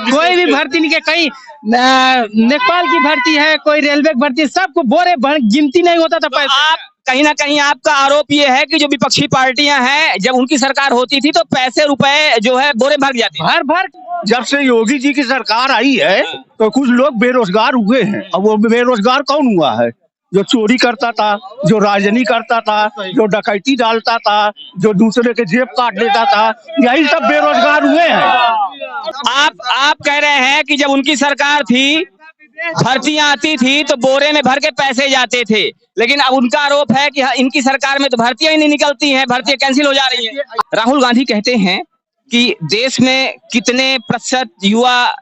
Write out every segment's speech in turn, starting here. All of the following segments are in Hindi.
कोई भी भर्ती नहीं, कहीं नेपाल की भर्ती है, कोई रेलवे की भर्ती, सबको बोरे गिनती नहीं होता था पैसा। आप कहीं ना कहीं आपका आरोप ये है कि जो विपक्षी पार्टियां हैं, जब उनकी सरकार होती थी तो पैसे रुपए जो है बोरे भर जाते भर भर। जब से योगी जी की सरकार आई है तो कुछ लोग बेरोजगार हुए हैं। अब वो बेरोजगार कौन हुआ है? जो चोरी करता था, जो राजनीति करता था, जो डकैती डालता था, जो दूसरे के जेब काट लेता था, यही सब बेरोजगार हुए हैं। आप कह रहे हैं कि जब उनकी सरकार थी, भर्तियां आती थी तो बोरे में भर के पैसे जाते थे, लेकिन अब उनका आरोप है कि इनकी सरकार में तो भर्तियां ही नहीं निकलती हैं, भर्तियां कैंसिल हो जा रही हैं। राहुल गांधी कहते हैं कि देश में कितने प्रतिशत युवा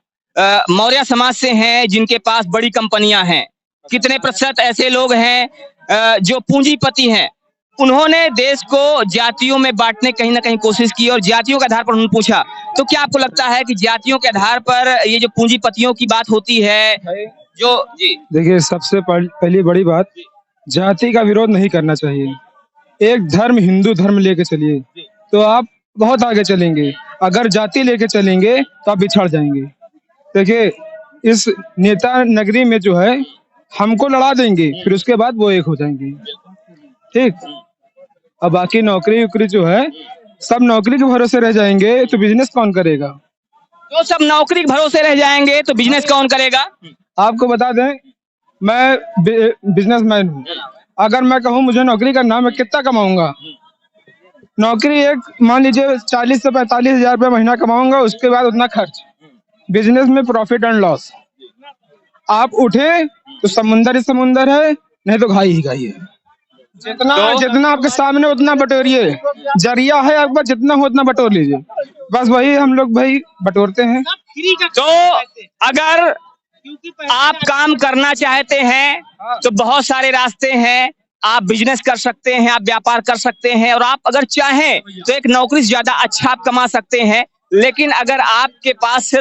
मौर्य समाज से हैं जिनके पास बड़ी कंपनियां हैं, कितने प्रतिशत ऐसे लोग हैं जो पूंजीपति हैं। उन्होंने देश को जातियों में बांटने कहीं ना कहीं कोशिश की और जातियों के आधार पर उन्होंने पूछा, तो क्या आपको लगता है कि जातियों के आधार पर ये जो पूंजीपतियों की बात होती है जो जी? देखिए, सबसे पहली बड़ी बात, जाति का विरोध नहीं करना चाहिए। एक धर्म, हिंदू धर्म लेके चलिए तो आप बहुत आगे चलेंगे। अगर जाति लेके चलेंगे तो आप बिछड़ जाएंगे। देखिए, इस नेता नगरी में जो है हमको लड़ा देंगे, फिर उसके बाद वो एक हो जाएंगे, ठीक। अब बाकी नौकरी उकरी जो है सब नौकरी के भरोसे रह जाएंगे तो बिजनेस कौन करेगा? तो सब नौकरी के भरोसे रह जाएंगे तो बिजनेस कौन करेगा? आपको बता दें, मैं बिजनेसमैन हूँ। अगर मैं कहूँ मुझे नौकरी करना, मैं कितना कमाऊंगा? नौकरी एक मान लीजिए 40 से 45 हजार रुपये महीना कमाऊंगा, उसके बाद उतना खर्च। बिजनेस में प्रॉफिट एंड लॉस। आप उठे तो समुंदर ही समुंदर है, नहीं तो घाई ही घाई है। जितना आपके सामने उतना बटोरिए, जरिया है आपका, जितना हो उतना बटोर लीजिए। बस वही हम लोग भाई बटोरते हैं। तो अगर आप काम करना चाहते हैं तो बहुत सारे रास्ते हैं। आप बिजनेस कर सकते हैं, आप व्यापार कर सकते हैं, और आप अगर चाहें तो एक नौकरी से ज्यादा अच्छा आप कमा सकते हैं। लेकिन अगर आपके पास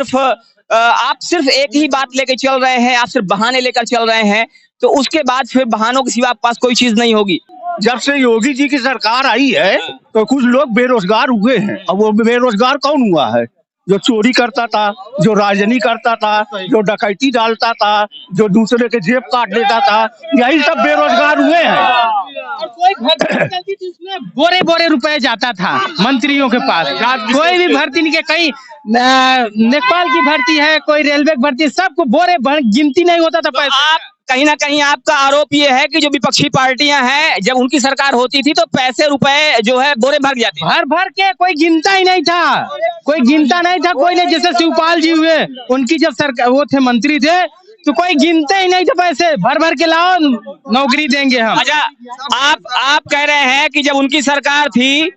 आप सिर्फ एक ही बात लेके चल रहे हैं, आप सिर्फ बहाने लेकर चल रहे हैं, तो उसके बाद फिर बहानों के सिवा आपके पास कोई चीज नहीं होगी। जब से योगी जी की सरकार आई है तो कुछ लोग बेरोजगार हुए हैं। अब वो बेरोजगार कौन हुआ है? जो चोरी करता था, जो राजनीति करता था, जो डकैती डालता था, जो दूसरे के जेब काट लेता था, यही सब बेरोजगार हुए हैं। कोई भर्ती निकलती थी उसमें बोरे बोरे रुपए जाता था मंत्रियों के पास। कोई भी भर्ती नहीं, कहीं नेपाल की भर्ती है, कोई रेलवे की भर्ती, सबको बोरे गिनती नहीं होता था पैसा। कहीं ना कहीं आपका आरोप ये है कि जो विपक्षी पार्टियां हैं, जब उनकी सरकार होती थी तो पैसे रुपए जो है बोरे भर जाते, भर भर के कोई गिनता ही नहीं था, कोई गिनता नहीं था। कोई नहीं, जैसे शिवपाल जी हुए, उनकी जब सरकार वो थे, मंत्री थे, तो कोई गिनते ही नहीं थे पैसे, भर भर के लाओ नौकरी देंगे हम। अच्छा, आप कह रहे हैं कि जब उनकी सरकार थी,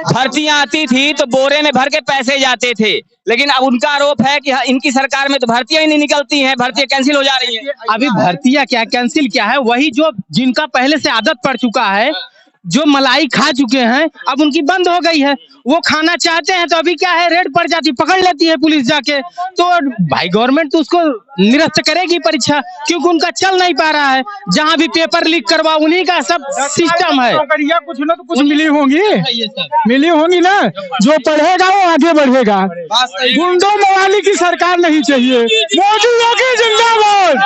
भर्तियां आती थी तो बोरे में भर के पैसे जाते थे, लेकिन अब उनका आरोप है कि इनकी सरकार में तो भर्तियां ही नहीं निकलती हैं, भर्तियां कैंसिल हो जा रही हैं। अभी भर्तियां क्या कैंसिल क्या है, वही जो जिनका पहले से आदत पड़ चुका है, जो मलाई खा चुके हैं, अब उनकी बंद हो गई है। वो खाना चाहते हैं तो अभी क्या है, रेड पड़ जाती, पकड़ लेती है पुलिस जाके। तो भाई गवर्नमेंट तो उसको निरस्त करेगी परीक्षा, क्योंकि उनका चल नहीं पा रहा है। जहां भी पेपर लीक करवा, उन्हीं का सब सिस्टम है। कुछ ना तो कुछ मिली होंगी ना। जो पढ़ेगा वो आगे बढ़ेगा। गुंडों मवाली की सरकार नहीं चाहिए। मोदी योगी जिंदाबाद,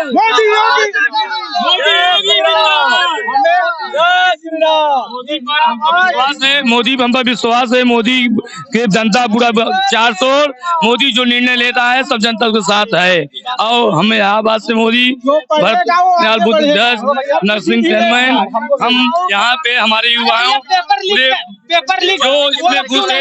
मोदी योगी विश्वास है, मोदी हम पर विश्वास है। मोदी के जनता पूरा 400, मोदी जो निर्णय लेता है सब जनता के साथ है। और हमें इलाहाबाद से मोदी नर्सिंग चेयरमैन, हम यहाँ पे हमारे युवाओं पेपर लीक जो इसमें घुसे